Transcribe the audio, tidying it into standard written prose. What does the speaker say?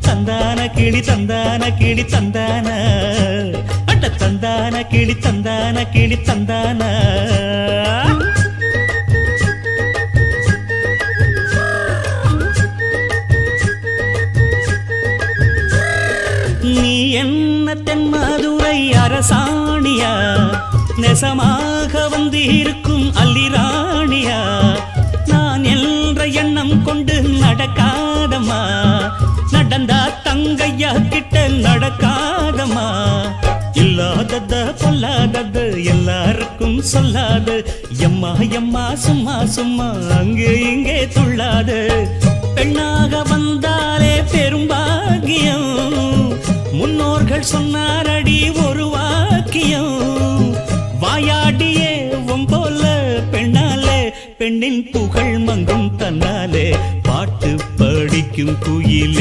தந்தான கிளி தந்தான கிளி தந்தான அட்ட தந்தான கிளி தந்தான கிளி தந்தான நீ என்ன தென்மதுரை அரசாணியா நெசமாக வந்து இருக்கும் அல்லிராணியா நான் என்ற எண்ணம் கொண்டு நடக்காதமா நடந்தா தங்கையா கிட்ட நடக்காதமா இல்லாதத பொல்லாதது எல்லாருக்கும் சொல்லாது எம்மா எம்மா சும்மா சும்மா அங்கே இங்கே துள்ளாது பெண்ணாக வந்தாலே பெரும்பாகியம் முன்னோர்கள் சொன்னாரடி ஒரு வாக்கியம் வாயாடியே போல பெண்ணாலே பெண்ணின் புகழ் மங்கும் தன்னாலே பாட்டு படிக்கும் குயிலே